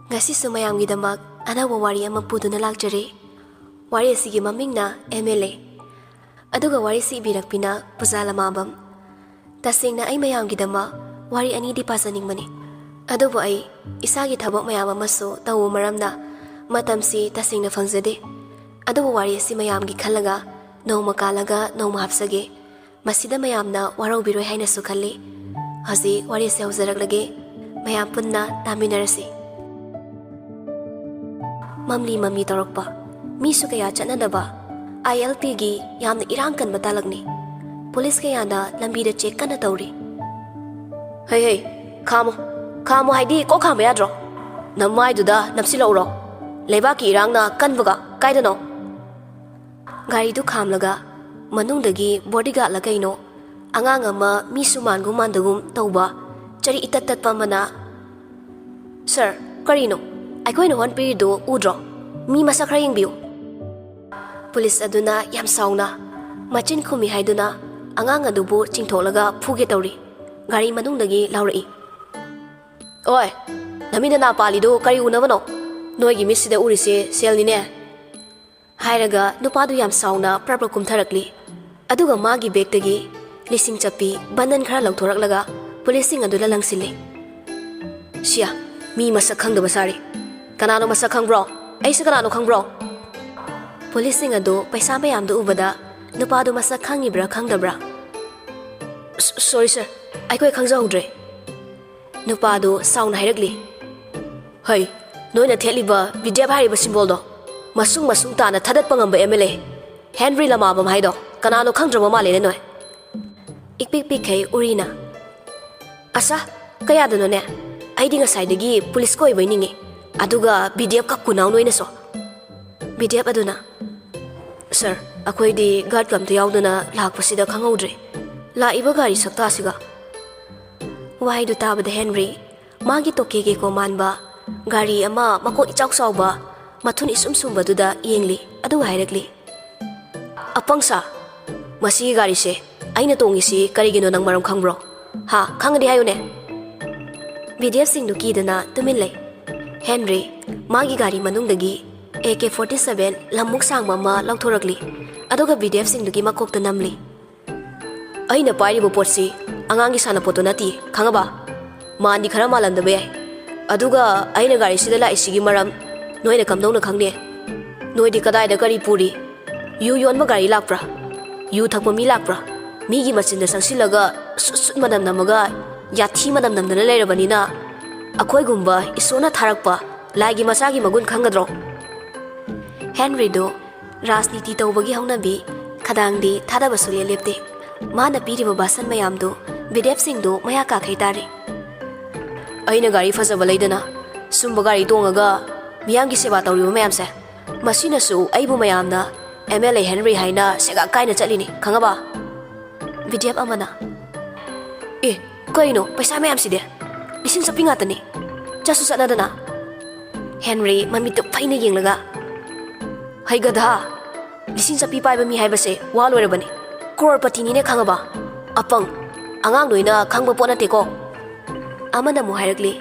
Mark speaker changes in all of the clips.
Speaker 1: Ngasisu mayamgidamak anaba wari ama puduna lakjari. Wari asigi mamingna MLA. Aduga wari si ibirakpina Pujala Mabam. Tasingna ay mayamgidama wari ani di pasaningmani. Adubo ay isagi thabak mayam amasu tawu maramna matamsi tasingna fangzade. Adubo wari si mayamgi khalaga nongma kalaga nongma hapsage. Masida mayamna warau biroi haina sukhalli. Hazi wari si hauzaраglage mayam punna taminarasi. Mamli torokpa misu kaya chanadaba ILP gi yamna irangkan batalagni police kaya na lambida check kana tawri. Hey kamo haidi ko khama yadro namai duda napsilawro lebaki irangna kanbaga kaidano gari du khamlaga manungdagi bodyguard la kaino angang ama misu mangum mandagum tawba chari itattatpa mana. Sir karino aikoina hon pirido udro mi masak khara yengbiu. Police aduna yam sauna machin khumi haiduna angang adubu chingtholaga phuge tawri gari manungdagi laurei. Oi namina na palido kari unabano noigi misida urise selni ne hairaga nupadu yam sauna prapra kumtharakli aduga magi begtagi lising chapi bandan khara lauthoraklaga policing adula langsile. Sia mi masak khangdaba sari kanano masak khangbro aisa kanano khangbro. Policing ado paisa mayamdu ubada nupadu masak khangibra khangdabra. Sorry sir aikoi khangjaudre. Nupadu sauna hairagli. Hey noina theliba vidyap hariba symbol do masung tana thadatpa ngamba MLA Henry Lamabam haido kanano khangdraba male ne noi. Ikpik kai urina. Asa kaya dano ne aidi ngasaidagi police ko ibaningi aduga BDF ka kunaw noina so. BDF aduna sir akhoi di guard kam to yauduna lakpasida khangaudre la iba gari sakta siga. Wai du tabada Henry magi tokege ko manba gari ama mako ichak sauba mathun isum sumba duda yengli adu hairagli. Apangsa masi gari se aina tongisi karigino nang maram khangbro ha khangdi hayune. BDF sing du kidana tumilai. Henry magi gari manungdagi AK-47 lamuk sangma ma lauthorakli aduga BDF sing du gi makokta namli. Aina pairibo potsi angangi sana poto nati khangaba mandi khara malandabe yai aduga aina gari sida la isigi maram noina kamdongna khangne noidi kadai da gari puri yu yonma gari lakpra yu thakpa mi lakpra migi machinda sangsilaga sut madam namaga yathi madam namdana leirabanina akhoi gumba isona tharakpa laigi masagi magun khangadro. Henry do rajniti tawbagi haunabi khadangdi thadaba sule lepte mana piriba basan mayam do BDF sing do maya ka khaitari. Aina gari fazaba leidana sumba gari tongaga miyamgi seba tawriba mayam se masina su aibu mayamna MLA Henry haina sega kaina chalini khangaba. BDF amana kaino paisa mayam side lising sapi ngatani chasu sanadana. Henry mamitu faina yenglaga hai gadha lising sapi paiba mi haibase wa loirabani crorepati ni ne khangaba apang angang noina khangba pona teko amana mu hairagli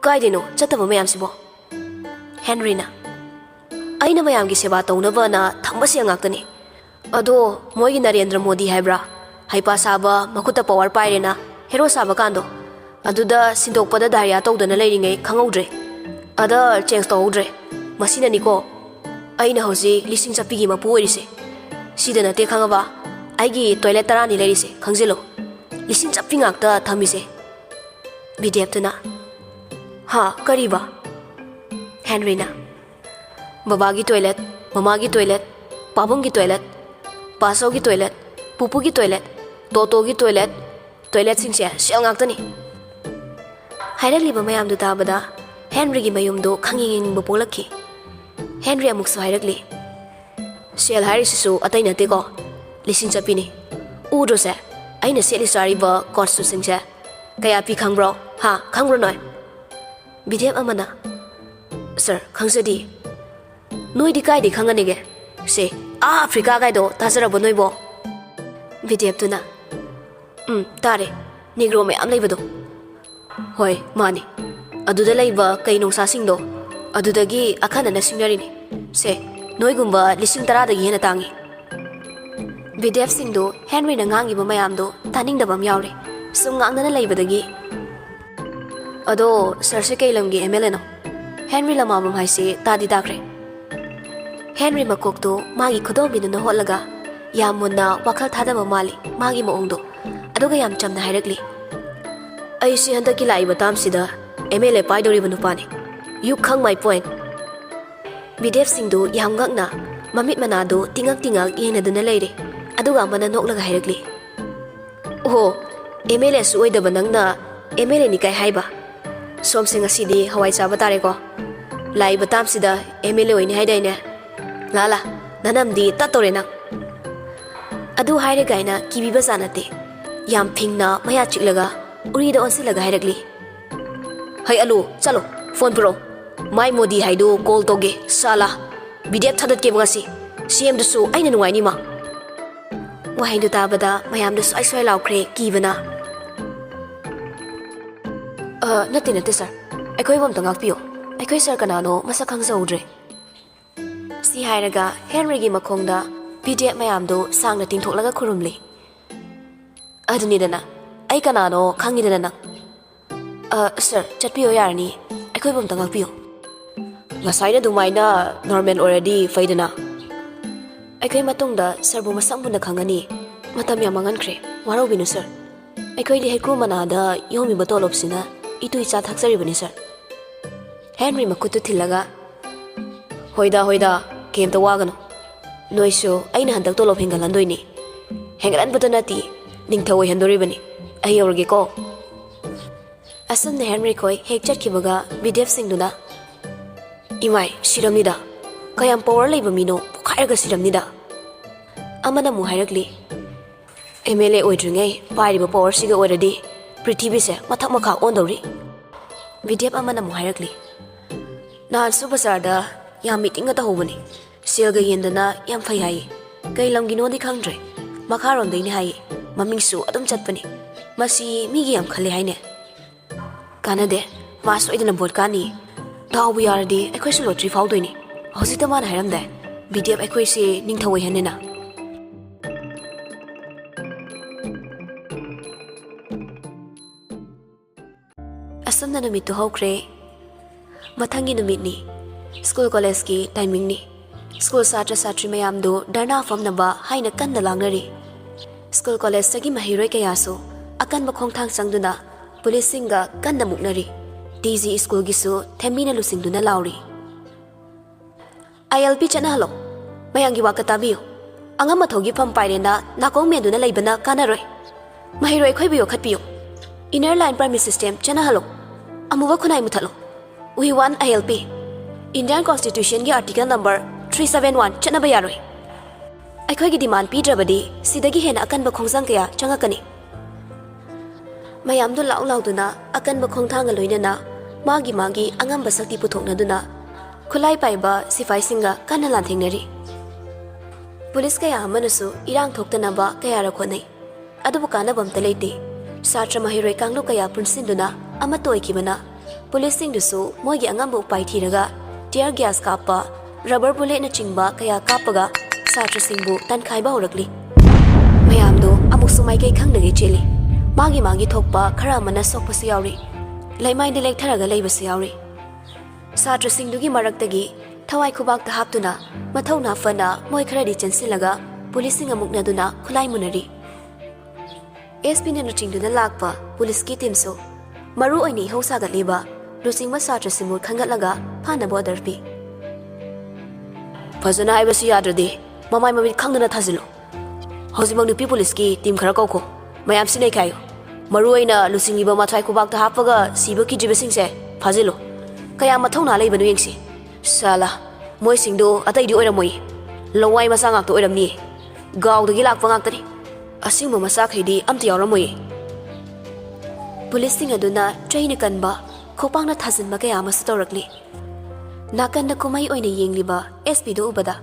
Speaker 1: kaideno chataba mayam sibo. Henry na aina mayam gi seba tawnaba na thambasi angaktani ado moigi Narendra Modi haibra haipa saba makuta power pairena hero saba kando aduda sindokpada darya tawdana leiringai khangaudre ada change tawudre masina niko aina hoji lising sapigi mapu orise sidana te khangaba aigi toilet tarani leirise khangjelo lising chapi ngakta thamise. BDF tuna ha kariba. Henry na babagi toilet mamagi toilet pabungi toilet pasogi toilet pupugi toilet totogi toilet toilet singse sel ngaktani hairaliba mayam du tabada Henry gi mayumdo khanging bopolakki. Henry amuk sairagli sel hairisisu ataina teko lising chapini udro se aina seli sariba cost singse kaya pi khangbro ha khangbro noi. BDF amana sir khangsadi noidi kaidi khanganige se Africa gaido tazarabo noibo. BDF tuna tare negro me am leibado hoi mani ꯑꯗꯨꯗ ꯂꯩꯕ ꯀꯩ ꯅꯨꯡꯁꯥꯁꯤꯡꯗꯣ ꯑꯗꯨꯗꯒꯤ ꯑꯈꯟꯅꯅ ꯁꯤꯡꯅꯔꯤꯅꯤ ꯁꯦ ꯅꯣꯏꯒꯨꯝꯕ 10,000ꯗꯒꯤ ꯍꯦꯟꯅ ꯇꯥꯡꯉꯤ ꯕꯤꯗꯦꯐꯁꯤꯡꯗꯣ ꯍꯦꯟꯔꯤꯅ ꯉꯥꯡꯉꯤꯕ ꯃꯌꯥꯝꯗꯣ ꯇꯥꯅꯤꯡꯗꯕ ꯑꯃ ꯌꯥꯎꯔꯦ ꯁꯨꯝ ꯉꯥꯡꯗꯅ ꯂꯩꯕꯗꯒꯤ ꯑꯗꯣ ꯁꯔꯁꯦ ꯀꯩ ꯂꯝꯒꯤ MLAꯅꯣ ꯍꯦꯟꯔꯤ ꯂꯃꯥꯕꯝ ꯍꯥꯏꯁꯦ ꯇꯥꯗꯤ ꯇꯥꯈ꯭ꯔꯦ ꯍꯦꯟꯔꯤ ꯃꯀꯣꯛꯇꯣ ꯃꯥꯒꯤ ꯈꯨꯗꯣꯝꯕꯤꯗꯨꯅ ꯍꯣꯠꯂꯒ ꯌꯥꯝ ꯃꯨꯟꯅ ꯋꯥꯈꯜ ꯊꯥꯗꯕ ꯃꯥꯜꯂꯤ ꯃꯥꯒꯤ ꯃꯑꯣꯡꯗꯣ ꯑꯗꯨꯒ ꯌꯥꯝ ꯆꯝꯅ ꯍꯥꯏꯔꯛꯂꯤ ꯑꯩꯁꯤ ꯍꯟꯗꯛꯀꯤ ꯂꯥꯛꯏꯕ ꯇꯥꯝꯁꯤꯗ MLA ꯄꯥꯏꯗꯧꯔꯤꯕ ꯅꯨꯄꯥꯅꯤ ꯌꯨ ꯈꯪ ꯃꯥꯏ ꯄꯣꯏꯟ ꯕꯤꯗꯦꯐꯁꯤꯡꯗꯨ ꯌꯥꯝ ꯉꯛꯅ ꯃꯃꯤꯠ ꯃꯅꯥꯗꯣ ꯇꯤꯡꯉꯛ ꯌꯦꯡꯅꯗꯨꯅ ꯂꯩꯔꯦ ꯑꯗꯨꯒ ꯑꯃꯅ ꯅꯣꯛꯂꯒ ꯍꯥꯏꯔꯛꯂꯤ ꯑꯣꯍꯣ MLAꯁꯨ ꯑꯣꯏꯗꯕ ꯅꯪꯅ MLAꯅꯤ ꯀꯥꯏ ꯍꯥꯏꯕ ꯁꯣꯝꯁꯦ ꯉꯁꯤꯗꯤ ꯍꯋꯥꯏ ꯆꯥꯕ ꯇꯥꯔꯦꯀꯣ ꯂꯥꯛꯏꯕ ꯇꯥꯝꯁꯤꯗ MLA ꯑꯣꯏꯅꯤ ꯍꯥꯏꯗꯥꯏꯅꯦ ꯂꯥꯂꯥ ꯅꯅꯝꯗꯤ ꯇꯠꯇꯧꯔꯦ ꯅꯪ ꯑꯗꯨ ꯍꯥꯏꯔꯒꯥꯏꯅ ꯀꯤꯕꯤꯕꯖꯥ ꯅꯠꯇꯦ ꯌꯥꯝ ꯐꯤꯡꯅ ꯃꯌꯥ ꯆꯤꯛꯂꯒ ꯎꯔꯤꯗ ꯑꯣꯟꯁꯤꯜꯂꯒ ꯍꯥꯏꯔꯛꯂꯤ ꯍꯩ ꯑꯂꯨ ꯆꯠꯂꯣ ꯐꯣꯟ ꯄꯨꯔꯛꯑꯣ ꯃꯥꯏ ꯃꯣꯗꯤ ꯍꯥꯏꯗꯨ ꯀꯣꯜ ꯇꯧꯒꯦ ꯁꯥꯂꯥ ꯕꯤꯗꯦꯞ ꯊꯥꯗꯠꯀꯦꯕ ꯉꯁꯤ CMꯗꯨꯁꯨ ꯑꯩꯅ ꯅꯨꯡꯉꯥꯏꯅꯤꯃ ꯋꯥꯍꯩꯗꯨ ꯇꯥꯕꯗ ꯃꯌꯥꯝꯗ ꯁ꯭ꯋꯥꯏ ꯂꯥꯎꯈ꯭ꯔꯦ ꯀꯤꯕꯅ ꯅꯠꯇꯦ ꯁꯔ ꯑꯩꯈꯣꯏꯕꯨ ꯑꯝꯇ ꯉꯥꯛꯄꯤꯌꯣ ꯑꯩꯈꯣꯏ ꯁꯔ ꯀꯅꯥꯅꯣ ꯃꯁꯛ ꯈꯪꯖꯍꯧꯗ꯭ꯔꯦ ꯁꯤ ꯍꯥꯏꯔꯒ ꯍꯦꯟꯔꯤꯒꯤ ꯃꯈꯣꯡꯗ BDF ꯃꯌꯥꯝꯗꯣ ꯁꯥꯡꯅ ꯇꯤꯡꯊꯣꯛꯂꯒ ꯈꯨꯔꯨꯝꯂꯤ ꯑꯗꯨꯅꯤꯗꯅ ꯑꯩ ꯀꯅꯥꯅꯣ ꯈꯪꯉꯤꯗꯅ ꯅꯪ ꯁꯔ ꯆꯠꯄꯤꯌꯣ ꯌꯥꯔꯅꯤ ꯑꯩꯈꯣꯏꯕꯨ ꯑꯝꯇ ꯉꯥꯛꯄꯤꯌꯣ ꯉꯁꯥꯏꯅ ꯑꯗꯨꯃꯥꯏꯅ ꯅꯣꯔꯃꯦꯜ ꯑꯣꯏꯔꯗꯤ ꯐꯩꯗꯅ ꯑꯩꯈꯣꯏ ꯃꯇꯨꯡꯗ ꯁꯔꯕꯨ ꯃꯁꯛ ꯃꯨꯟꯅ ꯈꯪꯒꯅꯤ ꯃꯇꯝ ꯌꯥꯝ ꯃꯥꯡꯍꯟꯈ꯭ꯔꯦ ꯋꯥꯔꯧꯕꯤꯅꯨ ꯁꯔ ꯑꯩꯈꯣꯏꯗꯤ ꯍꯩꯀ꯭ꯔꯨ ꯃꯅꯥꯗ ꯌꯣꯝꯃꯤꯕ ꯇꯣꯂꯣꯞꯁꯤꯅ ꯏꯇꯨ ꯏꯆꯥ ꯊꯛꯆꯔꯤꯕꯅꯤ ꯁꯔ ꯍꯦꯟꯔꯤ ꯃꯈꯨꯠꯇꯨ ꯊꯤꯜꯂꯒ ꯍꯣꯏꯗ ꯀꯩꯝꯇ ꯋꯥꯒꯅꯨ ꯅꯣꯏꯁꯨ ꯑꯩꯅ ꯍꯟꯗꯛ ꯇꯣꯂꯣꯞ ꯍꯦꯟꯒꯠꯍꯟꯗꯣꯏꯅꯤ ꯍꯦꯟꯒꯠꯍꯟꯕꯇ ꯅꯠꯇꯦ ꯅꯤꯡꯊꯧ ꯑꯣꯏꯍꯟꯗꯣꯔꯤꯕꯅꯤ ꯑꯩ ꯌꯧꯔꯒꯦꯀꯣ ꯑꯁꯨꯝꯅ ꯍꯦꯟꯔꯤ ꯈꯣꯏ ꯍꯦꯛ ꯆꯠꯈꯤꯕꯒ BDFꯁꯤꯡꯗꯨꯅ ꯏꯃꯥꯏ ꯁꯤꯔꯝꯅꯤꯗ ꯀꯌꯥꯝ ꯄꯋꯥꯔ ꯂꯩꯕ ꯃꯤꯅꯣ ꯄꯣꯈꯥꯏꯔꯒ ꯁꯤꯔꯝꯅꯤꯗ ꯑꯃꯅ ꯑꯃꯨꯛ ꯍꯥꯏꯔꯛꯂꯤ MLA ꯑꯣꯏꯗ꯭ꯔꯤꯉꯩ ꯄꯥꯏꯔꯤꯕ ꯄꯋꯥꯔꯁꯤꯒ ꯑꯣꯏꯔꯗꯤ ꯄ꯭ꯔꯤꯊꯤꯕꯤꯁꯦ ꯃꯊꯛ ꯃꯈꯥ ꯑꯣꯟꯗꯧꯔꯤ BDF ꯑꯃꯅ ꯑꯃꯨꯛ ꯍꯥꯏꯔꯛꯂꯤ ꯅꯍꯥꯟꯁꯨ ꯕꯖꯥꯔꯗ ꯌꯥꯝ ꯃꯤꯇꯤꯡꯒ ꯇꯧꯍꯧꯕꯅꯤ ꯁꯦꯜꯒ ꯌꯦꯟꯗꯅ ꯌꯥꯝ ꯐꯩ ꯍꯥꯏꯌꯦ ꯀꯩ ꯂꯝꯒꯤꯅꯣꯗꯤ ꯈꯪꯗ꯭ꯔꯦ ꯃꯈꯥꯔꯣꯝꯗꯩꯅꯤ ꯍꯥꯏꯌꯦ ꯃꯃꯤꯡꯁꯨ ꯑꯗꯨꯝ ꯆꯠꯄꯅꯤ ꯃꯁꯤ ꯃꯤꯒꯤ ꯌꯥꯝ ꯈꯜꯂꯦ ꯍꯥꯏꯅꯦ ꯀꯥꯟꯅꯗꯦ ꯃꯥ ꯁꯣꯏꯗꯅ ꯚꯣꯠ ꯀꯥꯅꯤ ꯗꯥꯎꯕꯨ ꯌꯥꯔꯗꯤ ꯑꯩꯈꯣꯏꯁꯨ ꯂꯣꯇ꯭ꯔꯤ ꯐꯥꯎꯗꯣꯏꯅꯤ ꯍꯧꯖꯤꯛꯇ ꯃꯥꯅ ꯍꯥꯏꯔꯝꯗꯥꯏ BDF ꯑꯩꯈꯣꯏꯁꯤ ꯅꯤꯡꯊꯧ ꯑꯣꯏꯍꯟꯅꯤꯅ ꯑꯁꯨꯝꯅ ꯅꯨꯃꯤꯠꯇꯨ ꯍꯧꯈ꯭ꯔꯦ ꯃꯊꯪꯒꯤ ꯅꯨꯃꯤꯠꯅꯤ ꯁ꯭ꯀꯨꯜ ꯀꯣꯂꯦꯖꯀꯤ ꯇꯥꯏꯃꯤꯡꯅꯤ ꯁ꯭ꯀꯨꯜ ꯁꯥꯇ꯭ꯔ ꯁꯥꯇ꯭ꯔꯤ ꯃꯌꯥꯝꯗꯨ ꯙꯔꯅꯥ ꯐꯝꯅꯕ ꯍꯥꯏꯅ ꯀꯟꯅ ꯂꯥꯡꯅꯔꯤ ꯁ꯭ꯀꯨꯜ ꯀꯣꯂꯦꯖꯇꯒꯤ ꯃꯍꯩꯔꯣꯏ ꯀꯌꯥꯁꯨ ꯑꯀꯟꯕ ꯈꯣꯡꯊꯥꯡ ꯆꯪꯗꯨꯅ ꯄꯨꯂꯤꯁꯁꯤꯡꯒ ꯀꯟꯅ ꯃꯨꯛꯅꯔꯤ TG ꯁ꯭ꯀꯨꯜꯒꯤꯁꯨ ꯊꯦꯝꯕꯤꯅ ꯂꯨꯆꯤꯡꯗꯨꯅ ꯂꯥꯎꯔꯤ ILP ꯆꯠꯅꯍꯜꯂꯣ ꯃꯌꯥꯝꯒꯤ ꯋꯥꯀꯠ ꯇꯥꯕꯤꯌꯨ ꯑꯉꯝ ꯑꯊꯧꯒꯤ ꯐꯝ ꯄꯥꯏꯔꯦꯅ ꯅꯥꯀꯣꯡ ꯃꯦꯟꯗꯨꯅ ꯂꯩꯕꯅ ꯀꯥꯟꯅꯔꯣꯏ ꯃꯍꯩꯔꯣꯏ ꯑꯩꯈꯣꯏꯕꯨ ꯌꯣꯛꯈꯠꯄꯤꯌꯨ ꯏꯅꯔ ꯂꯥꯏꯟ ꯄꯔꯃꯤꯠ ꯁꯤꯁꯇꯦꯝ ꯆꯠꯅꯍꯜꯂꯣ ꯑꯃꯨꯕ ꯈꯨꯟꯅꯥꯏ ꯃꯨꯊꯠꯂꯣ We want ILP Indian Constitutionꯒꯤ आर्टिकल नंबर 371 चनबा यारोय अखोइगी डिमांड पीद्रबदी सिदगी हेना अकनबा खोंजंग कया चंगकनी मयामदु लाउ लाउदुना अकनबा खोंथांग लोइनना मागी अंगंबा शक्ति पुथोकनदुना खुलाई पाइबा सिफाई सिंगा कन्ना लांथेंगनरी पुलिस कया अमनसु इरांग थोक्तनबा कया रखोनै अदुबु कानबमता लेते सात्र महिरोय कांगलु कया पुनसिंदुना अमतो ओइकिबना पुलिस सिंगदुसु मोइगी अंगंबा उपाय थीरगा टियर गैस कापा रबर बुलेट न चिंबा कया कापगा सात्र सिंबु तनखाइबा होरकली मयामदो अमुकसु माइकै खंगदगे चेली मागी थोकपा खरा मना सोकपसु यावरी लैमाइदे लेक्थरगा लेबसु यावरी सात्र सिंदुगी मरक्तगी थवाई खुबाकता हापतुना मथौना फना मोइ खरदि चनसिलगा पुलिस सिंग अमुकनदुना खुलाई मुनरी SP न चिंगदुना लाकपा पुलिस की टीमसु मरु ओइनि हौसागा लेबा लुसिंगबा सात्र सिंबु खंगतलगा फानबो ऑर्डर पी फजना हाइबसु याद्रदि ममाइ ममित खंगदना थाजिलो हौजिमक नुपी पुलिस की टीम खरा कौखो मयाम सिनै खायो मरु ओइना लुसिंगिबा माथाइ खुबाकता हापगा सिबा किजिबसिंगसे फाजिलो कया मथौना लेबनु येंगसि साला मोइ सिंदो अतैदि ओइरमोइ लवाइ मसा ngakto ओइरमनि गावदगी लाकपा ngakतनि असिंगबा मसा खैदि अमत यावरमोइ पुलिस सिंग अदुना ट्रेन कनबा खोपांगना थाजिनबा कया मस तौरकली नाकन कुमाई ओइना येंगलिबा SP दो उबदा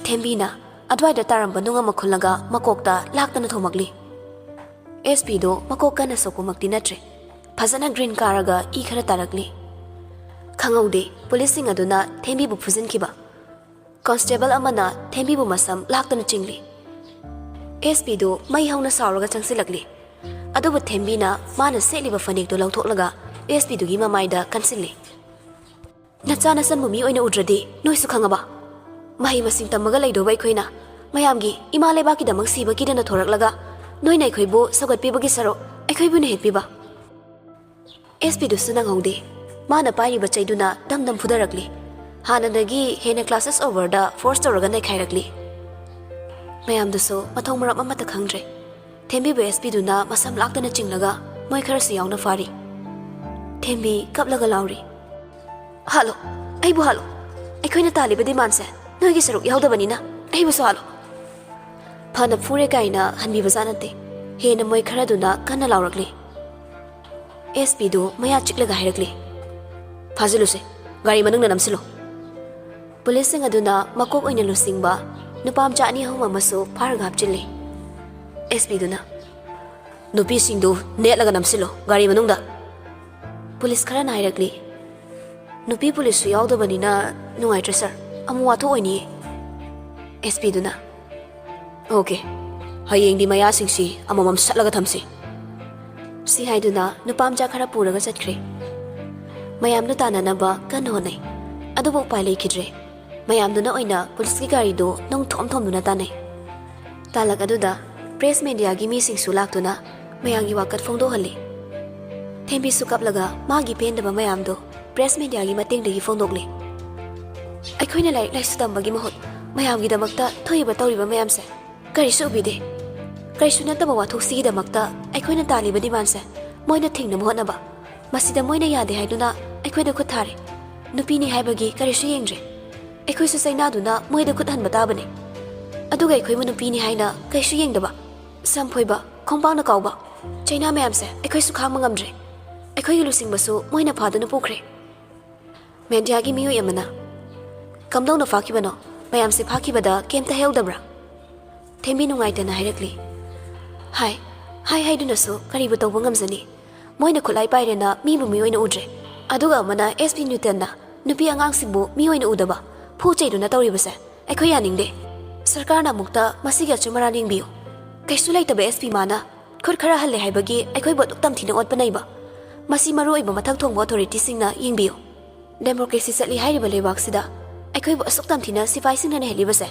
Speaker 1: थेंबीना अद्वाइदा तारंबा नुंगा मखुलगा मकोकता लाक्तना थोमकली SP दो मकोकना सोकुमक्ति नत्रे फजना ग्रीन कारगा ई खरा तारकली ꯈꯪꯍꯧꯗꯦ ꯄꯨꯂꯤꯁꯁꯤꯡ ꯑꯗꯨꯅ ꯊꯦꯝꯕꯤꯕꯨ ꯐꯨꯖꯤꯟꯈꯤꯕ꯫ ꯀꯣꯟꯁꯇꯦꯕꯜ ꯑꯃꯅ ꯊꯦꯝꯕꯤꯕꯨ ꯃꯁꯝ ꯂꯥꯛꯇꯨꯅ ꯆꯤꯡꯂꯤ꯫ ꯑꯦꯁꯄꯤꯗꯨ ꯃꯩ ꯍꯧꯅ ꯁꯥꯎꯔꯒ ꯆꯪꯁꯤꯜꯂꯛꯂꯤ꯫ ꯑꯗꯨꯕꯨ ꯊꯦꯝꯕꯤꯅ ꯃꯥꯅ ꯁꯦꯠꯂꯤꯕ ꯐꯅꯦꯛꯇꯨ ꯂꯧꯊꯣꯛꯂꯒ ꯑꯦꯁꯄꯤꯗꯨꯒꯤ ꯃꯃꯥꯏꯗ ꯀꯟꯁꯤꯜꯂꯤ꯫ ꯅꯆꯥ ꯅꯁꯟꯕꯨ ꯃꯤ ꯑꯣꯏꯅ ꯎꯗ꯭ꯔꯗꯤ ꯅꯣꯏꯁꯨ ꯈꯪꯉꯕ? ꯃꯍꯩ ꯃꯁꯤꯡ ꯇꯝꯃꯒ ꯂꯩꯗꯧꯕ ꯑꯩꯈꯣꯏꯅ ꯃꯌꯥꯝꯒꯤ ꯏꯃꯥ ꯂꯩꯕꯥꯛꯀꯤꯗꯃꯛ ꯁꯤꯕ ꯀꯤꯗꯅ ꯊꯣꯔꯛꯂꯒ ꯅꯣꯏꯅ ꯑꯩꯈꯣꯏꯕꯨ ꯁꯧꯒꯠꯄꯤꯕꯒꯤ ꯁꯔꯨꯛ ꯑꯩꯈꯣꯏꯕꯨꯅ ꯍꯦꯠꯄꯤꯕ꯫ ꯑꯦꯁꯄꯤꯗꯨꯁꯨ ꯅꯪꯍꯧꯗꯦ꯫ ꯃꯥꯅ ꯄꯥꯏꯔꯤꯕ ꯆꯩꯗꯨꯅ ꯗꯝ ꯗꯝ ꯐꯨꯗꯔꯛꯂꯤ꯫ ꯍꯥꯟꯅꯗꯒꯤ ꯍꯦꯟꯅ ꯀ꯭ꯂꯥꯁꯦꯁ ꯑꯣꯚꯔꯗ ꯐꯣꯔꯁ ꯇꯧꯔꯒ ꯅꯩꯈꯥꯏꯔꯛꯂꯤ꯫ ꯃꯌꯥꯝꯗꯨꯁꯨ ꯃꯊꯣꯡ ꯃꯔꯝ ꯑꯃꯠꯇ ꯈꯪꯗ꯭ꯔꯦ꯫ ꯊꯦꯝꯕꯤꯕꯨ ꯑꯦꯁꯄꯤꯗꯨꯅ ꯃꯁꯝ ꯂꯥꯛꯇꯅ ꯆꯤꯡꯂꯒ ꯃꯣꯏ ꯈꯔꯁꯨ ꯌꯥꯎꯅ ꯐꯥꯔꯤ꯫ ꯊꯦꯝꯕꯤ ꯀꯞꯂꯒ ꯂꯥꯎꯔꯤ꯫ ꯍꯥꯠꯂꯣ, ꯑꯩꯕꯨ ꯍꯥꯠꯂꯣ꯫ ꯑꯩꯈꯣꯏꯅ ꯇꯥꯜꯂꯤꯕ ꯗꯤꯃꯥꯟꯁꯦ ꯅꯣꯏꯒꯤ ꯁꯔꯨꯛ ꯌꯥꯎꯗꯕꯅꯤꯅ ꯑꯩꯕꯨꯁꯨ ꯍꯥꯠꯂꯣ꯫ ꯐꯅ ꯐꯨꯔꯦ ꯀꯥꯏꯅ ꯍꯟꯕꯤꯕꯖꯥꯠ ꯅꯠꯇꯦ꯫ ꯍꯦꯟꯅ ꯃꯣꯏ ꯈꯔꯗꯨꯅ ꯀꯟꯅ ꯂꯥꯎꯔꯛꯂꯤ꯫ ꯑꯦꯁꯄꯤꯗꯨ ꯃꯌꯥ ꯆꯤꯛꯂꯒ ꯍꯥꯏꯔꯛꯂꯤ꯫ ꯐꯥꯖꯤꯜꯂꯨꯁꯦ, ꯒꯥꯔꯤ ꯃꯅꯨꯡꯗ ꯅꯝꯁꯤꯜꯂꯣ꯫ ꯄꯨꯂꯤꯁꯁꯤꯡ ꯑꯗꯨꯅ ꯃꯀꯣꯛ ꯑꯣꯏꯅ ꯂꯨꯆꯤꯡꯕ ꯅꯨꯄꯥꯃꯆꯥ 2-3 ꯑꯃꯁꯨ ꯐꯥꯔꯒ ꯍꯥꯞꯆꯤꯜꯂꯤ꯫ ꯑꯦꯁꯄꯤꯗꯨꯅ ꯅꯨꯄꯤꯁꯤꯡꯗꯨ ꯅꯦꯠꯂꯒ ꯅꯝꯁꯤꯜꯂꯣ ꯒꯥꯔꯤ ꯃꯅꯨꯡꯗ꯫ ꯄꯨꯂꯤꯁ ꯈꯔꯅ ꯍꯥꯏꯔꯛꯂꯤ꯫ ꯅꯨꯄꯤ ꯄꯨꯂꯤꯁꯁꯨ ꯌꯥꯎꯗꯕꯅꯤꯅ ꯅꯨꯡꯉꯥꯏꯇ꯭ꯔꯦ ꯁꯥꯔ, ꯑꯃꯨꯛ ꯋꯥꯊꯣꯛ ꯑꯣꯏꯅꯤꯌꯦ꯫ ꯑꯦꯁꯄꯤꯗꯨꯅ ꯑꯣꯀꯦ, ꯍꯌꯦꯡꯗꯤ ꯃꯌꯥꯁꯤꯡꯁꯤ ꯑꯃꯃꯝ ꯁꯠꯂꯒ ꯊꯝꯁꯤ꯫ ꯁꯤ ꯍꯥꯏꯗꯨꯅ ꯅꯨꯄꯥꯃꯆꯥ ꯈꯔ ꯄꯨꯔꯒ ꯆꯠꯈ꯭ꯔꯦ꯫ ꯃꯌꯥꯝꯗꯨ ꯇꯥꯟꯅꯅꯕ ꯀꯟꯅ ꯍꯣꯠꯅꯩ꯫ ꯑꯗꯨꯕꯨ ꯎꯄꯥꯏ ꯂꯩꯈꯤꯗ꯭ꯔꯦ꯫ ꯃꯌꯥꯝꯗꯨꯅ ꯑꯣꯏꯅ ꯄꯨꯂꯤꯁꯀꯤ ꯒꯥꯔꯤꯗꯨ ꯅꯨꯡ ꯊꯣꯝꯗꯨꯅ ꯇꯥꯟꯅꯩ꯫ ꯇꯥꯂꯛ ꯑꯗꯨꯗ ꯄ꯭ꯔꯦꯁ ꯃꯦꯗꯤꯌꯥꯒꯤ ꯃꯤꯁꯤꯡꯁꯨ ꯂꯥꯛꯇꯨꯅ ꯃꯌꯥꯝꯒꯤ ꯋꯥꯀꯠ ꯐꯣꯡꯗꯣꯛꯍꯜꯂꯤ꯫ ꯊꯦꯝꯕꯤꯁꯨ ꯀꯞꯂꯒ ꯃꯥꯒꯤ ꯄꯦꯟꯗꯕ ꯃꯌꯥꯝꯗꯨ ꯄ꯭ꯔꯦꯁ ꯃꯦꯗꯤꯌꯥꯒꯤ ꯃꯇꯦꯡꯗꯒꯤ ꯐꯣꯡꯗꯣꯛꯂꯤ꯫ ꯑꯩꯈꯣꯏꯅ ꯂꯥꯏꯔꯤꯛ ꯂꯥꯏꯁꯨ ꯇꯝꯕꯒꯤ ꯃꯍꯨꯠ ꯃꯌꯥꯝꯒꯤꯗꯃꯛꯇ ꯊꯣꯛꯏꯕ ꯇꯧꯔꯤꯕ ꯃꯌꯥꯝꯁꯦ ꯀꯔꯤꯁꯨ ꯎꯕꯤꯗꯦ꯫ ꯀꯔꯤꯁꯨ ꯅꯠꯇꯕ ꯋꯥꯊꯣꯛꯁꯤꯒꯤꯗꯃꯛꯇ ꯑꯩꯈꯣꯏꯅ ꯇꯥꯜꯂꯤꯕ ꯗꯤꯃꯥꯟꯁꯦ ꯃꯣꯏꯅ ꯊꯤꯡꯅꯕ ꯍꯣꯠꯅꯕ, ꯃꯁꯤꯗ ꯃꯣꯏꯅ ꯌꯥꯗꯦ ꯍꯥꯏꯗꯨꯅ ꯑꯩꯈꯣꯏꯗ ꯈꯨꯠ ꯊꯥꯔꯦ꯫ ꯅꯨꯄꯤꯅꯤ ꯍꯥꯏꯕꯒꯤ ꯀꯔꯤꯁꯨ ꯌꯦꯡꯗ꯭ꯔꯦ꯫ ꯑꯩꯈꯣꯏꯁꯨ ꯆꯩꯅꯥꯗꯨꯅ ꯃꯣꯏꯗ ꯈꯨꯠ ꯍꯟꯕ ꯇꯥꯕꯅꯤ꯫ ꯑꯗꯨꯒ ꯑꯩꯈꯣꯏꯕꯨ ꯅꯨꯄꯤꯅꯤ ꯍꯥꯏꯅ ꯀꯩꯁꯨ ꯌꯦꯡꯗꯕ, ꯁꯝ ꯐꯣꯏꯕ, ꯈꯣꯡꯄꯥꯛꯅ ꯀꯥꯎꯕ ꯆꯩꯅꯥ ꯃꯌꯥꯝꯁꯦ ꯑꯩꯈꯣꯏꯁꯨ ꯈꯥꯡꯕ ꯉꯝꯗ꯭ꯔꯦ꯫ ꯑꯩꯈꯣꯏꯒꯤ ꯂꯨꯆꯤꯡꯕꯁꯨ ꯃꯣꯏꯅ ꯐꯥꯗꯨꯅ ꯄꯨꯈ꯭ꯔꯦ꯫ ꯃꯦꯗꯤꯌꯥꯒꯤ ꯃꯤꯑꯣꯏ ꯑꯃꯅ ꯀꯝꯗꯧꯅ ꯐꯥꯈꯤꯕꯅꯣ? ꯃꯌꯥꯝꯁꯦ ꯐꯥꯈꯤꯕꯗ ꯀꯩꯝꯇ ꯍꯩꯍꯧꯗꯕ꯭ꯔꯥ? ꯊꯦꯝꯕꯤ ꯅꯨꯡꯉꯥꯏꯇꯅ ꯍꯥꯏꯔꯛꯂꯤ꯫ ꯍꯥꯏꯗꯨꯅꯁꯨ ꯀꯔꯤꯕꯨ ꯇꯧꯕ ꯉꯝꯖꯅꯤ? ꯃꯣꯏꯅ ꯈꯨꯠꯂꯥꯏ ꯄꯥꯏꯔꯦꯅ ꯃꯤꯕꯨ ꯃꯤ ꯑꯣꯏꯅ ꯎꯗ꯭ꯔꯦ꯫ ꯑꯗꯨꯒ ꯑꯃꯅ ꯑꯦꯁꯄꯤ ꯅ꯭ꯌꯨꯇꯟꯅ ꯅꯨꯄꯤ ꯑꯉꯥꯡꯁꯤꯡꯕꯨ ꯃꯤ ꯑꯣꯏꯅ ꯎꯗꯕ, ꯐꯨ ꯆꯩꯗꯨꯅ ꯇꯧꯔꯤꯕꯁꯦ ꯑꯩꯈꯣꯏ ꯌꯥꯅꯤꯡꯗꯦ꯫ ꯁꯔꯀꯥꯔꯅ ꯑꯃꯨꯛꯇ ꯃꯁꯤꯒꯤ ꯑꯆꯨꯝ ꯑꯔꯥꯟ ꯌꯦꯡꯕꯤꯌꯨ꯫ ꯀꯩꯁꯨ ꯂꯩꯇꯕ ꯑꯦꯁꯄꯤ ꯃꯥꯅ ꯈꯨꯠ ꯈꯔ ꯍꯜꯂꯦ ꯍꯥꯏꯕꯒꯤ ꯑꯩꯈꯣꯏꯕꯨ ꯑꯗꯨꯛ ꯇꯝꯊꯤꯅ ꯑꯣꯠꯄ ꯅꯩꯕ, ꯃꯁꯤ ꯃꯔꯨꯑꯣꯏꯕ ꯃꯊꯛ ꯊꯣꯡꯕ ꯑꯣꯊꯣꯔꯤꯇꯤꯁꯤꯡꯅ ꯌꯦꯡꯕꯤꯌꯨ꯫ ꯗꯦꯃꯣꯀ꯭ꯔꯦꯁꯤ ꯆꯠꯂꯤ ꯍꯥꯏꯔꯤꯕ ꯂꯩꯕꯥꯛꯁꯤꯗ ꯑꯩꯈꯣꯏꯕꯨ ꯑꯁꯨꯛ ꯇꯝꯊꯤꯅ ꯁꯤꯐꯥꯏꯁꯤꯡꯅ ꯅꯩꯍꯠꯂꯤꯕꯁꯦ,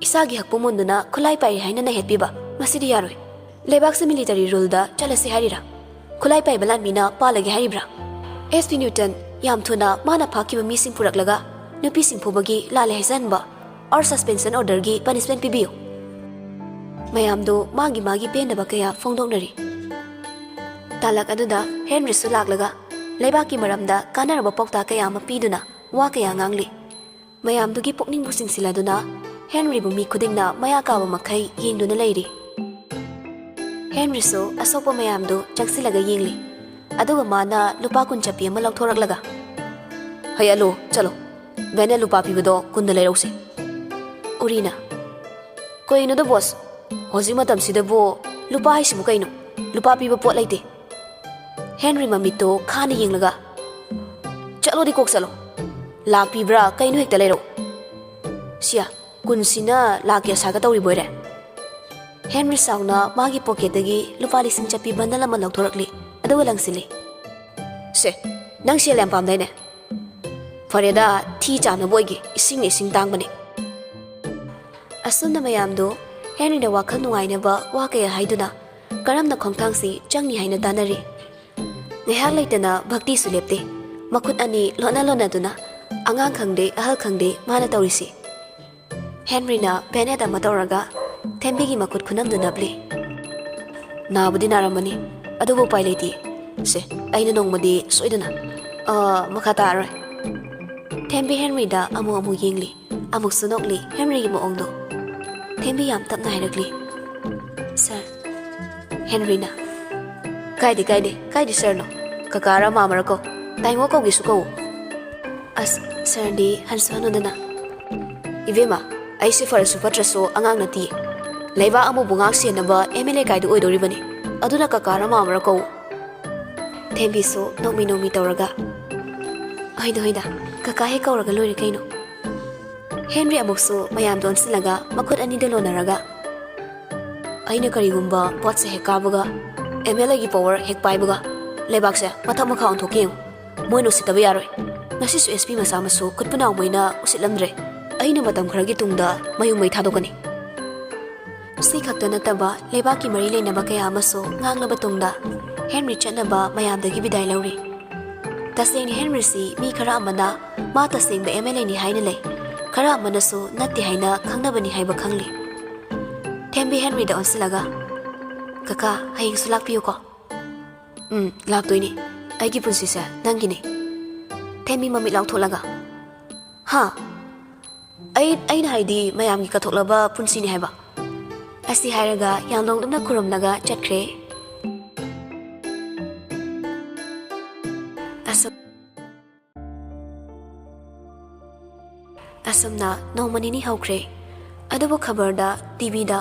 Speaker 1: ꯏꯁꯥꯒꯤ ꯍꯛꯄꯨ ꯃꯨꯟꯗꯨꯅ ꯈꯨꯠꯂꯥꯏ ꯄꯥꯏꯔꯦ ꯍꯥꯏꯅ ꯅꯩꯍꯠꯄꯤꯕ, ꯃꯁꯤꯗꯤ ꯌꯥꯔꯣꯏ꯫ ꯂꯩꯕꯥꯛꯁꯦ ꯃꯤꯂꯤꯇꯔꯤ ꯔꯨꯜꯗ ꯆꯠꯂꯁꯤ ꯍꯥꯏꯔꯤꯔꯥ? ꯈꯨꯠꯂꯥꯏ ꯄꯥꯏꯕ ꯂꯥꯟꯃꯤꯅ ꯄꯥꯜꯂꯒꯦ ꯍꯥꯏꯔꯤꯕ꯭ꯔꯥ? ꯑꯦꯁꯄꯤ ꯅ꯭ꯌꯨꯇꯟ ꯌꯥꯝ ꯊꯨꯅ ꯃꯥꯅ ꯐꯥꯈꯤꯕ ꯃꯤꯁꯤꯡ ꯄꯨꯔꯛꯂꯒ ꯅꯨꯄꯤꯁꯤꯡ ꯐꯨꯕꯒꯤ ꯂꯥꯜꯂꯦ ꯍꯥꯏꯖꯍꯟꯕ ꯑꯣꯔ ꯁꯁꯄꯦꯟꯁꯟ ꯑꯣꯔꯗꯔꯒꯤ ꯄꯅꯤꯁꯃꯦꯟꯠ ꯄꯤꯕꯤꯌꯨ꯫ ꯃꯌꯥꯝꯗꯨ ꯃꯥꯒꯤ ꯄꯦꯟꯗꯕ ꯀꯌꯥ ꯐꯣꯡꯗꯣꯛꯅꯔꯤ꯫ ꯇꯥꯂꯛ ꯑꯗꯨꯗ ꯍꯦꯟꯔꯤꯁꯨ ꯂꯥꯛꯂꯒ ꯂꯩꯕꯥꯛꯀꯤ ꯃꯔꯝꯗ ꯀꯥꯟꯅꯔꯕ ꯄꯥꯎꯇꯥꯛ ꯀꯌꯥ ꯑꯃ ꯄꯤꯗꯨꯅ ꯋꯥ ꯀꯌꯥ ꯉꯥꯡꯂꯤ꯫ ꯃꯌꯥꯝꯗꯨꯒꯤ ꯄꯨꯛꯅꯤꯡꯕꯨ ꯆꯤꯡꯁꯤꯜꯂꯗꯨꯅ ꯍꯦꯟꯔꯤꯕꯨ ꯃꯤ ꯈꯨꯗꯤꯡꯅ ꯃꯌꯥ ꯀꯥꯕ ꯃꯈꯩ ꯌꯦꯡꯗꯨꯅ ꯂꯩꯔꯤ꯫ ꯍꯦꯟꯔꯤꯁꯨ ꯑꯁꯣꯛꯄ ꯃꯌꯥꯝꯗꯨ ꯆꯪꯁꯤꯜꯂꯒ ꯌꯦꯡꯂꯤ꯫ ꯑꯗꯨꯒ ꯃꯥꯅ ꯂꯨꯄꯥ 10 ꯆꯞꯄꯤ ꯑꯃ ꯂꯧꯊꯣꯔꯛꯂꯒ ꯍꯩ ꯆꯠꯂꯣ, ꯚꯦꯟꯅ ꯂꯨꯄꯥ ꯄꯤꯕꯗꯣ 10ꯗ ꯂꯩꯔꯧꯁꯤ꯫ ꯎꯔꯤꯅ ꯀꯩꯅꯣꯗ ꯕꯣꯁ, ꯍꯧꯖꯤꯛ ꯃꯇꯝꯁꯤꯗꯕꯨ ꯂꯨꯄꯥ ꯍꯥꯏꯁꯤꯕꯨ ꯀꯩꯅꯣ? ꯂꯨꯄꯥ ꯄꯤꯕ ꯄꯣꯠ ꯂꯩꯇꯦ꯫ ꯍꯦꯟꯔꯤ ꯃꯃꯤꯠꯇꯣ ꯈꯥꯅ ꯌꯦꯡꯂꯒ ꯆꯠꯂꯣꯗꯤ ꯀꯣꯛ ꯆꯠꯂꯣ, ꯂꯥꯛ ꯄꯤꯕ꯭ꯔꯥ ꯀꯩꯅꯣ ꯍꯦꯛꯇ ꯂꯩꯔꯛꯎ꯫ ꯁꯤꯌꯥ 10ꯁꯤꯅ ꯂꯥꯛ ꯀꯌꯥ ꯁꯥꯒ ꯇꯧꯔꯤꯕꯣꯏꯔꯦ? ꯍꯦꯟꯔꯤ ꯁꯥꯎꯅ ꯃꯥꯒꯤ ꯄꯣꯀꯦꯠꯇꯒꯤ ꯂꯨꯄꯥ 1000 ꯆꯞꯄꯤ ꯕꯟꯗꯜ ꯑꯃ ꯂꯧꯊꯣꯔꯛꯂꯤ꯫ ꯑꯗꯨꯒ ꯂꯪꯁꯤꯜꯂꯤ꯫ ꯁꯦ, ꯅꯪ ꯁꯦꯜ ꯌꯥꯝ ꯄꯥꯝꯗꯥꯏꯅꯦ? ꯐꯔꯦꯗ, ꯊꯤ ꯆꯥꯝꯅꯕ ꯑꯣꯏꯒꯦ, ꯏꯁꯤꯡꯅ ꯏꯁꯤꯡ ꯇꯥꯡꯕꯅꯦ꯫ ꯑꯁꯨꯝꯅ ꯃꯌꯥꯝꯗꯨ ꯍꯦꯟꯔꯤꯅ ꯋꯥꯈꯜ ꯅꯨꯡꯉꯥꯏꯅꯕ ꯋꯥ ꯀꯌꯥ ꯍꯥꯏꯗꯨꯅ ꯀꯔꯝꯅ ꯈꯣꯡꯊꯥꯡꯁꯤ ꯆꯪꯅꯤ ꯍꯥꯏꯅ ꯇꯥꯟꯅꯔꯤ꯫ ꯉꯥꯏꯍꯥꯛ ꯂꯩꯇꯅ ꯚꯛꯇꯤꯁꯨ ꯂꯦꯞꯇꯦ꯫ ꯃꯈꯨꯠ ꯑꯅꯤ ꯂꯣꯟꯅꯗꯨꯅ ꯑꯉꯥꯡ ꯈꯪꯗꯦ ꯑꯍꯜ ꯈꯪꯗꯦ ꯃꯥꯅ ꯇꯧꯔꯤꯁꯤ꯫ ꯍꯦꯟꯔꯤꯅ ꯕꯦꯅꯦꯠ ꯑꯃ ꯇꯧꯔꯒ ꯊꯦꯝꯕꯤꯒꯤ ꯃꯈꯨꯠ ꯈꯨꯅꯝꯗꯨ ꯅꯞꯂꯤ꯫ ꯅꯥꯕꯨꯗꯤ ꯅꯥꯔꯝꯃꯅꯤ, ꯑꯗꯨꯕꯨ ꯎꯄꯥꯏ ꯂꯩꯇꯦ꯫ ꯁꯦ, ꯑꯩꯅ ꯅꯣꯡꯃꯗꯤ ꯁꯣꯏꯗꯅ ꯃꯈꯥ ꯇꯥꯔꯔꯣꯏ꯫ ꯊꯦꯝꯕꯤ ꯍꯦꯟꯔꯤꯗ ꯑꯃꯨꯛ ꯌꯦꯡꯂꯤ, ꯑꯃꯨꯛꯁꯨ ꯅꯣꯛꯂꯤ ꯍꯦꯟꯔꯤꯒꯤ ꯃꯑꯣꯡꯗꯣ꯫ ꯊꯦꯝꯕꯤ ꯌꯥꯝ ꯇꯞꯅ ꯍꯥꯏꯔꯛꯂꯤ꯫ ꯁꯥꯔ꯫ ꯍꯦꯟꯔꯤꯅ ꯀꯥꯏꯗꯦ ꯁꯥꯔꯅꯣ, ꯀꯀꯥꯔ ꯃꯥꯃꯔ ꯀꯧ, ꯇꯥꯏꯉꯣ ꯀꯧꯒꯦꯁꯨ ꯀꯧ꯫ ꯑꯁ ꯁꯥꯔꯗꯤ ꯍꯟꯁꯨ ꯍꯟꯅꯨꯗꯅ꯫ ꯏꯕꯦꯝꯃ, ꯑꯩꯁꯦ ꯐꯔꯁꯨ ꯐꯠꯇ꯭ꯔꯁꯨ ꯑꯉꯥꯡ ꯅꯠꯇꯤꯌꯦ꯫ ꯂꯩꯕꯥꯛ ꯑꯃꯕꯨ ꯉꯥꯛ ꯁꯦꯟꯅꯕ MLA ꯀꯥꯏꯗꯨ ꯑꯣꯏꯗꯣꯔꯤꯕꯅꯤ, ꯑꯗꯨꯅ ꯀꯀꯥꯔ ꯃꯥꯃꯔ ꯀꯧ꯫ ꯊꯦꯝꯕꯤꯁꯨ ꯅꯣꯛꯃꯤ ꯇꯧꯔꯒ ꯍꯣꯏꯗ ꯀꯀꯥ ꯍꯦꯛ ꯀꯧꯔꯒ ꯂꯣꯏꯔꯦ ꯀꯩꯅꯣ ꯍꯦꯟꯔꯤ ꯑꯃꯨꯛꯁꯨ ꯃꯌꯥꯝꯗꯣ ꯑꯣꯟꯁꯤꯜꯂꯒ ꯃꯈꯨꯠ ꯑꯅꯤꯗ ꯂꯣꯟꯅꯔꯒ ꯑꯩꯅ ꯀꯔꯤꯒꯨꯝꯕ ꯄꯣꯠꯁꯦ ꯍꯦꯛ ꯀꯥꯕꯒ MLAꯒꯤ ꯄꯋꯥꯔ ꯍꯦꯛ ꯄꯥꯏꯕꯒ ꯂꯩꯕꯥꯛꯁꯦ ꯃꯊꯛ ꯃꯈꯥ ꯑꯣꯟꯊꯣꯛꯀꯦ ꯌꯦꯡꯉꯨ ꯃꯣꯏꯅ ꯎꯁꯤꯠꯇꯕ ꯌꯥꯔꯣꯏ ꯉꯁꯤꯁꯨ SP ꯃꯆꯥ ꯃꯁꯨ ꯈꯨꯠ ꯄꯨꯅꯥꯎ ꯃꯣꯏꯅ ꯎꯁꯤꯠꯂꯝꯗ꯭ꯔꯦ ꯑꯩꯅ ꯃꯇꯝ ꯈꯔꯒꯤ ꯇꯨꯡꯗ ꯃꯌꯨꯝ ꯃꯩ ꯊꯥꯗꯣꯛꯀꯅꯤ ꯁꯤ ꯈꯛꯇ ꯅꯠꯇꯕ ꯂꯩꯕꯥꯛꯀꯤ ꯃꯔꯤ ꯂꯩꯅꯕ ꯀꯌꯥ ꯑꯃꯁꯨ ꯉꯥꯡꯂꯕ ꯇꯨꯡꯗ ꯍꯦꯟꯔꯤ ꯆꯠꯅꯕ ꯃꯌꯥꯝꯗꯒꯤ ꯕꯤꯗꯥꯏ ꯂꯧꯔꯤ तसेंग हेनरीसी मी खरा अमना मा तसेंग MLA नि हाइना ले खरा अमनसु नत्ते हाइना खंगनबनी हाइबा खंगली थेंबी हेनरी दा ओनसिलागा कका हयिंग सु लाकपियो को लाकतोइनी आइगी पुंसी से नंगिनी थेंबी ममी लाउथोलागा हा आइना हाइदी मयामगी कथोलबा पुंसीनी हाइबा असी हाइरगा यांगलोंगदना खुरमलगा चटख्रे असमना नौमनिनी हौख्रे अदुबु खबरदा टीवीदा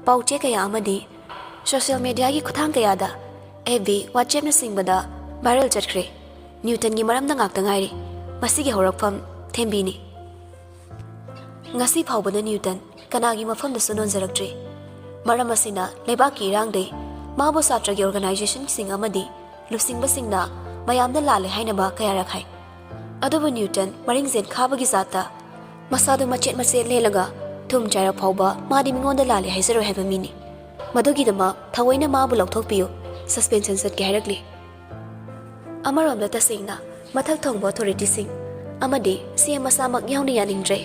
Speaker 1: पाउचे कया अमदी सोशल मीडिया की खुथांग कयादा FB WhatsApp न सिंगबदा वायरल चटख्रे न्यूटन की मरमदा ngakta ngairi masigi horapfam thembini ngasi phawbana Newton कनागी मफमदा सुनोन जरक्ट्रे मरम असिना लेबाकी रांगदे माबो सात्रगी ऑर्गेनाइजेशन सिंग अमदी लुसिंगबा सिंगना मयामदा लाले हाइनबा कया रखाई अदुबु न्यूटन मरिंगजेन खाबगी जाता मसादु मचेत मचेत लेलगा थुम चारा फाउबा मादी मिंगोंदा लाले हाइजरो हैबा मिनी मदुगीदमा थवैना माबु लौथोकपियो सस्पेंशन सटके हाइरकली अमरोमदा तसेंगना मथक थोंगबो अथॉरिटी सिंग अमदी CM मसामक यावना यानिंग्रे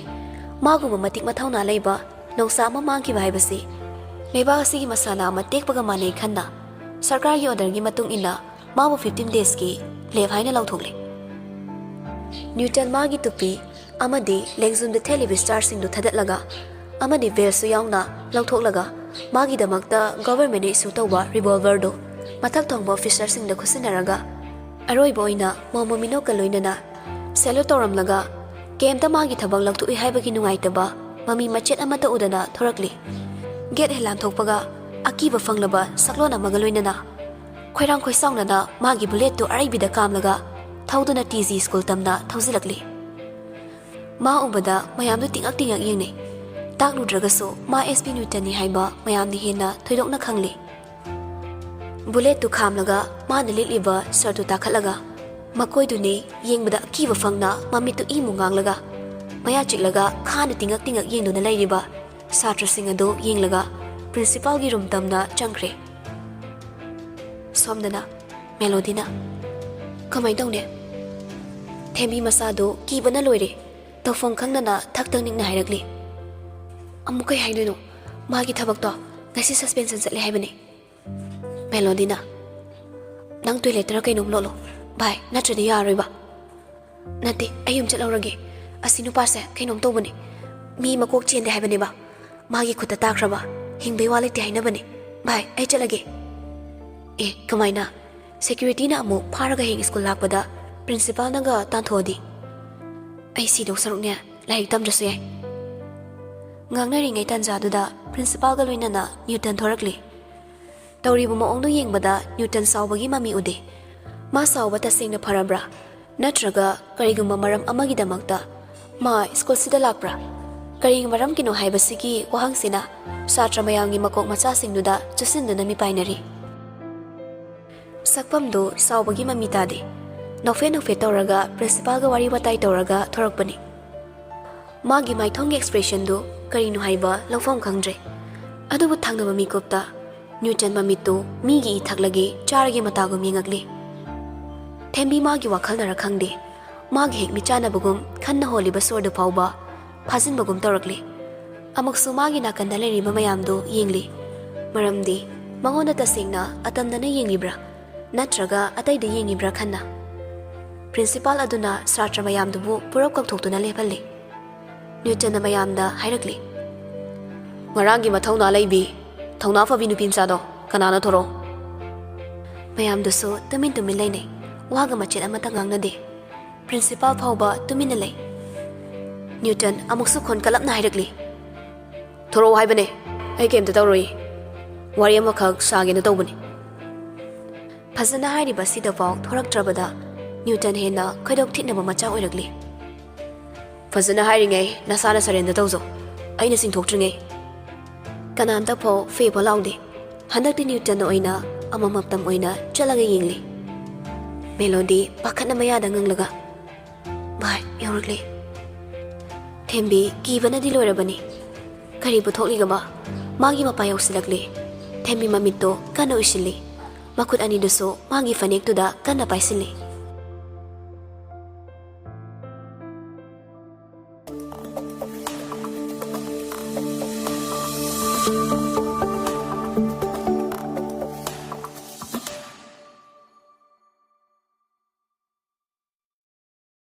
Speaker 1: मागुबा मतिक मथौना लेबा नौसा अमा मांगिबा हाइबसी लेबा असिगी मसाना अमा टेकपगा माने खन्ना सरकारगी ऑर्डरगी मतुंग इना माबु 15 days की लेव हाइना लौथोकले न्यूटन मागी तुपी अमदी लेंगजुम थेलिबि स्टार सिंदु थदतलगा अमदी वेलसु यावना लौथोकलगा मागी दमकता गवर्नमेंट इशू तौबा रिवॉल्वर दो मथक थोंबा ऑफिसर सिंग द खुसिनरगा अरोइबो इना मोमोमिनो कलोइनना सेलो तौरमलगा केमता मागी थबक लौथुइ हाइबगी नुंगाइतबा ममी मचेत अमता उदना थोरकली गेट हेलान थोकपगा अकीबा फंगलबा सकलोन अमगा लोइनना खोइरांग खोइसाउनना मागी बुलेट तो अराइबिदा कामलगा थौदुना TG स्कूल तमना थौजिलकली मा उबदा मयाम तिंगक तिंगक येंगने ताकलुद्रगसो मा SP न्यूटन नि हाइबा मयाम नि हेना थोइदोकना खंगले बुलेट तु खामलगा मा नलिलिबा सरतु ताखलगा मकोइदुने येंगबदा अकीबा फंगना ममितु इमु nganglगा मया चिकलगा खान तिंगक तिंगक येंगदुना लैरिबा छात्र सिंग अदो येंगलगा प्रिंसिपल गी रूम तमना चंख्रे सोमदना मेलोडीना कमाइ दौने थेमी मसादो कीबना लोइरे तौफम खंगना थक्तंग निंगना हाइरकली अमुकै हाइदुनो मागी थबकतो ngasi सस्पेंशन चले हाइबने मेलोडीना नंग टॉयलेट रा कैनोम लोलो भाई नत्रदि यारोइबा नते अयुम चलौरगे असि नुपासे कैनोम तोबने मी मकोक चेंदे हाइबनेबा मागी खुता ताख्रबा हिंबे वाले ते हाइनबने भाई आई चलगे ए कमाइना सेक्यूरिटी ना अमु फारगा हिंग स्कूल लापदा प्रिंसिपल नगा तांथोदी आई सिदो सरुने लाइक तमजसु याय ngangnari tanjaduda principal ga loinana Newton thorakli tawribu maongdu yengbada Newton sawbagi mami ude ma sawba tasengna pharabra natraga karigumba maram amagi damakta ma school sida lakbra karing maram kino haibasigi wahangsina satra mayangi makok macha singduda chusinduna mi painari sakpamdu sawbagi mami tade nofe tawraga principal ga wari batai tawraga thorakpani मागी माइथोंग expression दो करीनु हाइबा लौफम खंगद्रे अदुबु थांगबा मिकोपता Newton ममितो मीगी इथकलगे चारगे मतागो मिंगकले थेंबी मागी वाखल नरा खंगदे मागी हेक मिचाना बगुम खन्ना होलिबा सोरदो फावबा फाजिन बगुम तौरकले अमकसु मागी नाकंदा लेरिबा मयामदो येंगले मरमदे मंगोंदा तसेंगना अतमदना येंगिब्रा नत्रगा अतैदा येंगिब्रा Khanna principal अदुना छात्र मयामदुबु पुरप कक्थोक्तुना लेफल्ले Newton मयामदा हाइरकली ngaraंगी मथौना लैबी थौना फबी नुपिमचादो कनाना थोरो मयामदुसु तुमिन तुमिन लैने वागा मचेत अमता ngangnade principal फावबा Tumin लै Newton अमुकसु खोन कलपना हाइरकली थोरो हाइबने ऐ केमता तौरोई वारी अमखक सागेना तौबने फजना हाइरिबा सिदा फाव थोरक्त्रबदा ꯅ꯭ꯌꯨꯇꯟ ꯍꯦꯟꯅ ꯈꯣꯏꯗꯧ ꯊꯤꯠꯅꯕ ꯃꯆꯥ ꯑꯣꯏꯔꯛꯂꯤ꯫ ꯐꯖꯅ ꯍꯥꯏꯔꯤꯉꯩ ꯅꯁꯥꯅ ꯁꯔꯦꯟꯗꯔ ꯇꯧꯖꯧ, ꯑꯩꯅ ꯆꯤꯡꯊꯣꯛꯇ꯭ꯔꯤꯉꯩ꯫ ꯀꯅꯥꯝꯇ ꯐꯥꯎ ꯐꯦꯕ ꯂꯥꯎꯗꯦ꯫ ꯍꯟꯗꯛꯇꯤ ꯅ꯭ꯌꯨꯇꯟ ꯑꯣꯏꯅ ꯑꯃꯃꯝꯇꯝ ꯑꯣꯏꯅ ꯆꯠꯂꯒ ꯌꯦꯡꯂꯤ꯫ ꯃꯦꯂꯣꯗꯤ ꯄꯥꯈꯠꯅ ꯃꯌꯥꯗ ꯉꯪꯂꯒ ꯚꯥꯏ ꯌꯧꯔꯛꯂꯦ꯫ ꯊꯦꯝꯕꯤ ꯀꯤꯕꯅꯗꯤ ꯂꯣꯏꯔꯕꯅꯤ꯫ ꯀꯔꯤꯕꯨ ꯊꯣꯛꯂꯤꯒꯕ? ꯃꯥꯒꯤ ꯃꯄꯥ ꯌꯧꯁꯤꯜꯂꯛꯂꯦ꯫ ꯊꯦꯝꯕꯤ ꯃꯃꯤꯠꯇꯣ ꯀꯟꯅ ꯎꯏꯁꯤꯜꯂꯤ꯫ ꯃꯈꯨꯠ ꯑꯅꯤꯗꯨꯁꯨ ꯃꯥꯒꯤ ꯐꯅꯦꯛꯇꯨꯗ ꯀꯟꯅ ꯄꯥꯏꯁꯤꯜꯂꯤ꯫